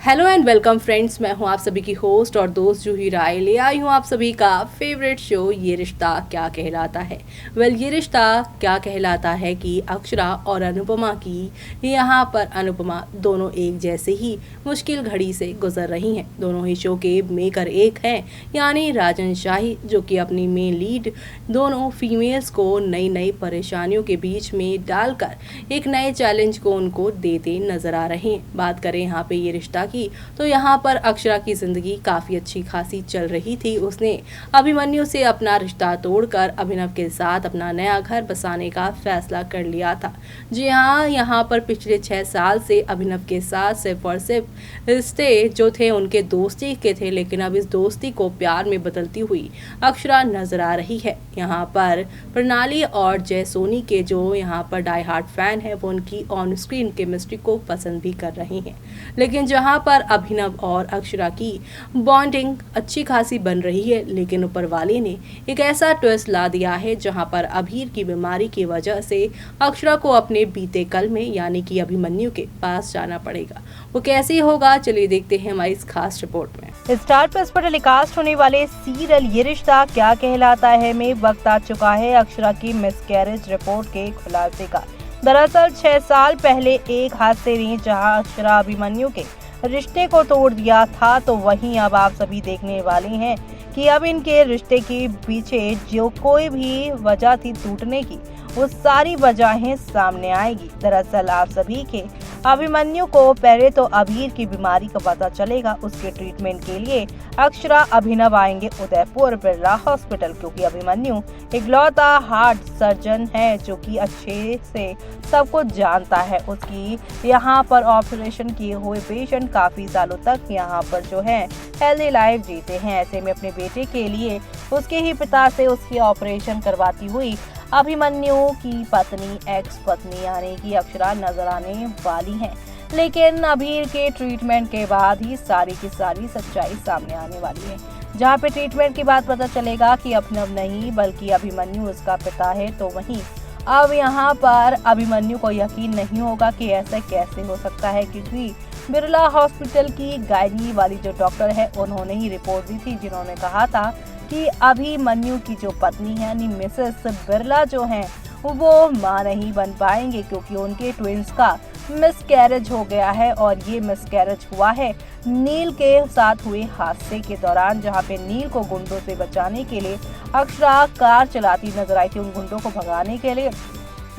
Hello and welcome friends, मैं हूं आप सभी की होस्ट और दोस्त जूही राय। ले आई हूं आप सभी का फेवरेट शो ये रिश्ता क्या कहलाता है। ये रिश्ता क्या कहलाता है कि अक्षरा और अनुपमा की यहाँ पर अनुपमा दोनों एक जैसे ही मुश्किल घड़ी से गुजर रही हैं। दोनों ही शो के मेकर एक हैं, यानी राजन शाही, जो कि अपनी मेन लीड दोनों फीमेल्स को नई नई परेशानियों के बीच में डालकर एक नए चैलेंज को उनको देते नजर आ रहे हैं। बात करें यहाँ पे ये रिश्ता की, तो यहाँ पर अक्षरा की जिंदगी काफी अच्छी खासी चल रही थी। उसने अभिमन्यु से अपना रिश्ता तोड़कर अभिनव के साथ अपना नया घर बसाने का फैसला कर लिया था। जी हाँ, यहाँ पर पिछले 6 साल से अभिनव के साथ सिर्फ और सिर्फ रिश्ते जो थे उनके दोस्ती के थे, लेकिन अब इस दोस्ती को प्यार में बदलती हुई अक्षरा नजर आ रही है। यहाँ पर प्रणाली और जय सोनी के जो यहाँ पर डाई हार्ट फैन है, वो उनकी ऑन स्क्रीन केमिस्ट्री को पसंद भी कर रहे हैं। लेकिन जहाँ पर अभिनव और अक्षरा की बॉन्डिंग अच्छी खासी बन रही है, लेकिन ऊपर वाले ने एक ऐसा ट्विस्ट ला दिया है जहाँ पर अभीर की बीमारी की वजह से अक्षरा को अपने बीते कल में यानी कि अभिमन्यु के पास जाना पड़ेगा। वो कैसे होगा, चलिए देखते हैं हमारी इस खास रिपोर्ट में। स्टार प्लस पर टेलीकास्ट होने वाले सीरियल ये रिश्ता क्या कहलाता है में वक्त आ चुका है अक्षरा की मिसकैरेज रिपोर्ट के खुलासे का। दरअसल 6 साल पहले एक हादसे ने जहां अक्षरा अभिमन्यु के रिश्ते को तोड़ दिया था, तो वहीं अब आप सभी देखने वाले हैं कि अब इनके रिश्ते के पीछे जो कोई भी वजह थी टूटने की, वो सारी वजहें सामने आएगी। दरअसल आप सभी के अभिमन्यु को पहले तो अभीर की बीमारी का पता चलेगा। उसके ट्रीटमेंट के लिए अक्षरा अभिनव आएंगे उदयपुर बिरला हॉस्पिटल, क्योंकि अभिमन्यु इकलौता हार्ट सर्जन है जो कि अच्छे से सब कुछ जानता है। उसकी यहाँ पर ऑपरेशन किए हुए पेशेंट काफी सालों तक यहाँ पर जो है हेल्दी लाइफ जीते हैं। ऐसे में अपने बेटे के लिए उसके ही पिता से उसकी ऑपरेशन करवाती हुई अभिमन्यु की पत्नी एक्स पत्नी यानी कि अक्षरा नजर आने वाली हैं। लेकिन अभीर के ट्रीटमेंट के बाद ही सारी की सारी सच्चाई सामने आने वाली है, जहां पे ट्रीटमेंट के बाद पता चलेगा कि अभिनव नहीं बल्कि अभिमन्यु उसका पिता है। तो वहीं अब यहाँ पर अभिमन्यु को यकीन नहीं होगा कि ऐसा कैसे हो सकता है, क्योंकि बिरला हॉस्पिटल की गायनी वाली जो डॉक्टर है उन्होंने ही रिपोर्ट दी थी, जिन्होंने कहा था कि अभिमन्यु की जो पत्नी है यानी मिसेस बिरला जो हैं वो मां नहीं बन पाएंगे, क्योंकि उनके ट्विंस का मिसकैरेज हो गया है। और ये मिसकैरेज हुआ है नील के साथ हुए हादसे के दौरान, जहां पे नील को गुंडों से बचाने के लिए अक्षरा कार चलाती नजर आई थी उन गुंडों को भगाने के लिए,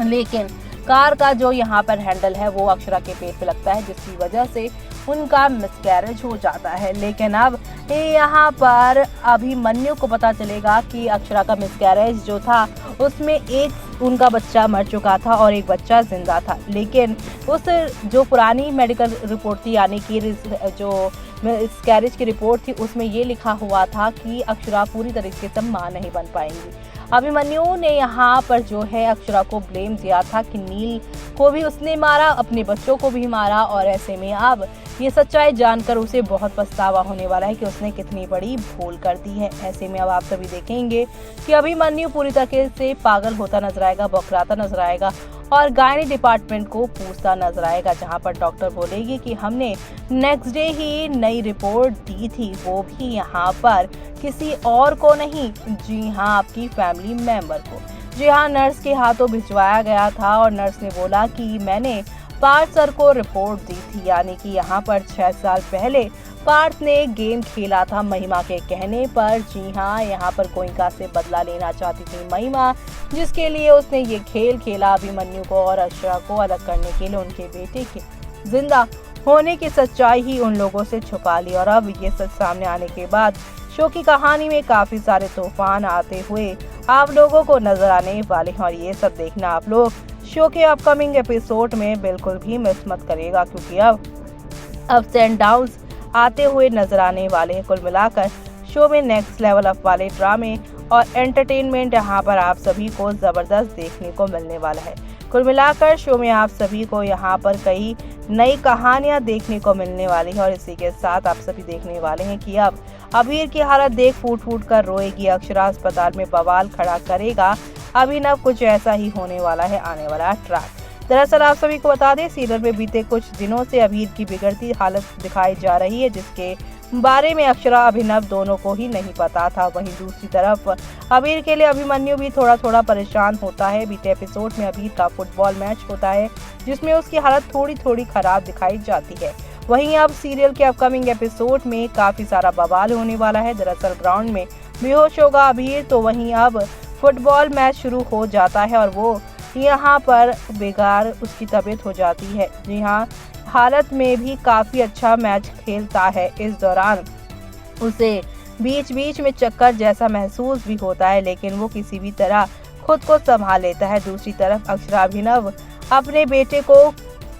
लेकिन कार का जो यहाँ पर हैंडल है वो अक्षरा के पेट पे लगता है, जिसकी वजह से उनका मिसकैरेज हो जाता है। लेकिन अब यहाँ पर अभिमन्यु को पता चलेगा कि अक्षरा का मिसकैरेज जो था उसमें एक उनका बच्चा मर चुका था और एक बच्चा जिंदा था। लेकिन उस जो पुरानी मेडिकल रिपोर्ट थी यानी कि जो मिसकैरेज की रिपोर्ट थी उसमें ये लिखा हुआ था कि अक्षरा पूरी तरीके से मां नहीं बन पाएंगी। अभिमन्यु ने यहाँ पर जो है अक्षरा को ब्लेम दिया था कि नील को भी उसने मारा, अपने बच्चों को भी मारा, और ऐसे में अब ये सच्चाई जानकर उसे बहुत पछतावा होने वाला है कि उसने कितनी बड़ी भूल कर दी है। ऐसे में अब आप सभी देखेंगे कि अभिमन्यु पूरी तरह से पागल होता नजर आएगा, बौखलाता नजर आएगा और गायनी डिपार्टमेंट को पूछता नजर आएगा, जहां पर डॉक्टर बोलेगी कि हमने नेक्स्ट डे ही नई रिपोर्ट दी थी, वो भी यहाँ पर किसी और को नहीं, जी हाँ आपकी फैमिली मेंबर को। जी हाँ, नर्स के हाथों भिजवाया गया था और नर्स ने बोला कि मैंने पार्थ सर को रिपोर्ट दी थी, यानी कि यहाँ पर 6 साल पहले पार्थ ने गेम खेला था महिमा के कहने पर। जी हाँ, यहाँ पर गोइंका से बदला लेना चाहती थी महिमा, जिसके लिए उसने ये खेल खेला अभिमन्यु को और अक्षरा को अलग करने के लिए उनके बेटे के जिंदा होने की सच्चाई ही उन लोगों से छुपा ली। और अब ये सच सामने आने के बाद शो की कहानी में काफी सारे तूफान आते हुए आप लोगों को नजर आने वाले हैं, और ये सब देखना आप लोग शो के अपकमिंग एपिसोड में बिल्कुल भी मिस मत करिएगा, क्योंकि अब अप्स एंड डाउन्स आते हुए नजर आने वाले हैं। कुल मिलाकर शो में नेक्स्ट लेवल अप वाले ड्रामे और एंटरटेनमेंट यहाँ पर आप सभी को जबरदस्त देखने को मिलने वाला है। कुल मिलाकर शो में आप सभी को यहाँ पर कई नई कहानियां देखने को मिलने वाली है, और इसी के साथ आप सभी देखने वाले हैं कि अब अभीर की हालत देख फूट फूट कर रोएगी, अक्षरा अस्पताल में बवाल खड़ा करेगा अभिनव, कुछ ऐसा ही होने वाला है आने वाला ट्रैक। दरअसल आप सभी को बता दें, सीरियल में बीते कुछ दिनों से अबीर की बिगड़ती हालत दिखाई जा रही है, जिसके बारे में अक्षरा अभिनव दोनों को ही नहीं पता था। वहीं दूसरी तरफ अबीर के लिए अभिमन्यु भी थोड़ा थोड़ा परेशान होता है। बीते एपिसोड में अबीर का फुटबॉल मैच होता है, जिसमें उसकी हालत थोड़ी थोड़ी खराब दिखाई जाती है। वहीं अब सीरियल के अपकमिंग एपिसोड में काफी सारा बवाल होने वाला है। दरअसल ग्राउंड में बेहोश होगा अबीर, तो वहीं अब फुटबॉल मैच शुरू हो जाता है और वो यहाँ पर बेकार उसकी तबीयत हो जाती है। जी हाँ, हालत में भी काफी अच्छा मैच खेलता है। इस दौरान उसे बीच बीच में चक्कर जैसा महसूस भी होता है, लेकिन वो किसी भी तरह खुद को संभाल लेता है। दूसरी तरफ अक्षरा अभिनव अपने बेटे को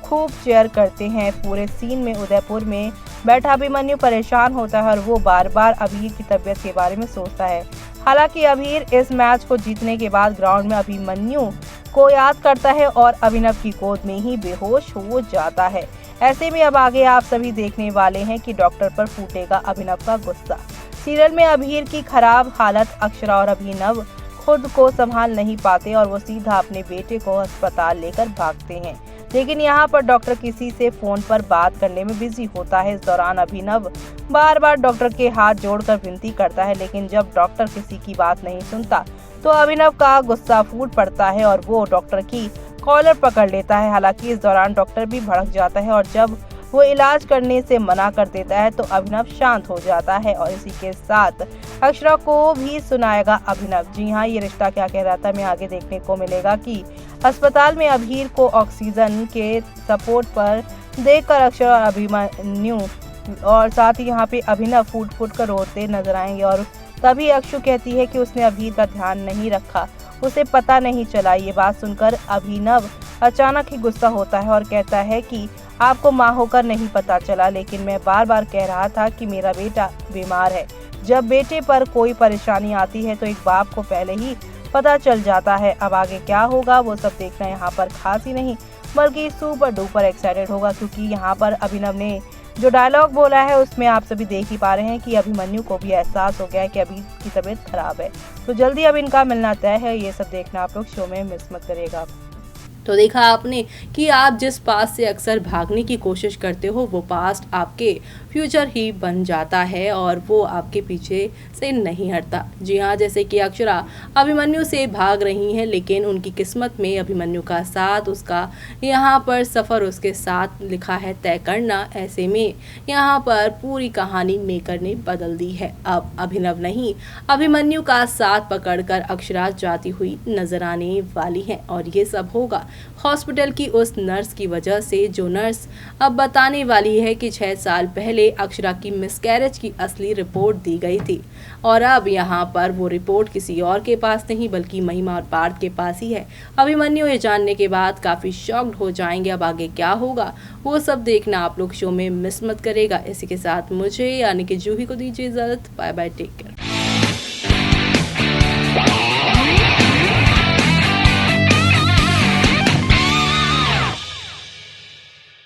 खूब चेयर करते हैं। पूरे सीन में उदयपुर में बैठा अभिमन्यु परेशान होता है और वो बार बार अबीर की तबीयत के बारे में सोचता है। हालांकि अबीर इस मैच को जीतने के बाद ग्राउंड में अभिमन्यु को याद करता है और अभिनव की गोद में ही बेहोश हो जाता है। ऐसे में अब आगे आप सभी देखने वाले हैं कि डॉक्टर पर फूटेगा अभिनव का गुस्सा। सीरियल में अबीर की खराब हालत, अक्षरा और अभिनव खुद को संभाल नहीं पाते और वो सीधा अपने बेटे को अस्पताल लेकर भागते हैं। लेकिन यहाँ पर डॉक्टर किसी से फोन पर बात करने में बिजी होता है। इस दौरान अभिनव बार बार डॉक्टर के हाथ जोड़कर विनती करता है, लेकिन जब डॉक्टर किसी की बात नहीं सुनता तो अभिनव का गुस्सा फूट पड़ता है और वो डॉक्टर की कॉलर पकड़ लेता है। हालांकि इस दौरान डॉक्टर भी भड़क जाता है और जब वो इलाज करने से मना कर देता है तो अभिनव शांत हो जाता है और इसी के साथ अक्षरा को भी सुनाएगा अभिनव। जी हाँ, ये रिश्ता क्या कह रहा था में आगे देखने को मिलेगा कि अस्पताल में अबीर को ऑक्सीजन के सपोर्ट पर देखकर अक्षरा और अभिमन्यु और साथ ही यहाँ पे अभिनव फूट फूट कर रोते नजर आएंगे और तभी अक्षु कहती है कि उसने अबीर का ध्यान नहीं रखा, उसे पता नहीं चला। ये बात सुनकर अभिनव अचानक ही गुस्सा होता है और कहता है कि आपको माँ होकर नहीं पता चला, लेकिन मैं बार बार कह रहा था कि मेरा बेटा बीमार है। जब बेटे पर कोई परेशानी आती है तो एक बाप को पहले ही पता चल जाता है। अब आगे क्या होगा वो सब देखना यहाँ पर खास ही नहीं बल्कि सुपर डुपर एक्साइटेड होगा, क्योंकि यहाँ पर अभिनव ने जो डायलॉग बोला है उसमें आप सभी देख ही पा रहे हैं कि अभिमन्यु को भी एहसास हो गया है कि अभी की तबीयत खराब है। तो जल्दी अब इनका मिलना तय है। ये सब देखना आप लोग शो में मिस मत करिएगा। तो देखा आपने कि आप जिस पास्ट से अक्सर भागने की कोशिश करते हो वो पास्ट आपके फ्यूचर ही बन जाता है और वो आपके पीछे से नहीं हटता। जी हाँ, जैसे कि अक्षरा अभिमन्यु से भाग रही हैं, लेकिन उनकी किस्मत में अभिमन्यु का साथ, उसका यहाँ पर सफ़र उसके साथ लिखा है तय करना। ऐसे में यहाँ पर पूरी कहानी मेकर ने बदल दी है। अब अभिनव नहीं, अभिमन्यु का साथ पकड़कर अक्षरा जाती हुई नजर आने वाली है और ये सब होगा हॉस्पिटल की उस नर्स की वजह से, जो नर्स अब बताने वाली है कि 6 साल पहले अक्षरा की मिसकैरेज की असली रिपोर्ट दी गई थी और अब यहाँ पर वो रिपोर्ट किसी और के पास नहीं बल्कि महिमा और पार्थ के पास ही है। अभिमन्यु ये जानने के बाद काफी शॉक्ड हो जाएंगे। अब आगे क्या होगा वो सब देखना आप लोग शो में मिस मत करेगा। इसी के साथ मुझे यानी कि जूही को दीजिए इजाजत। Bye bye, take care.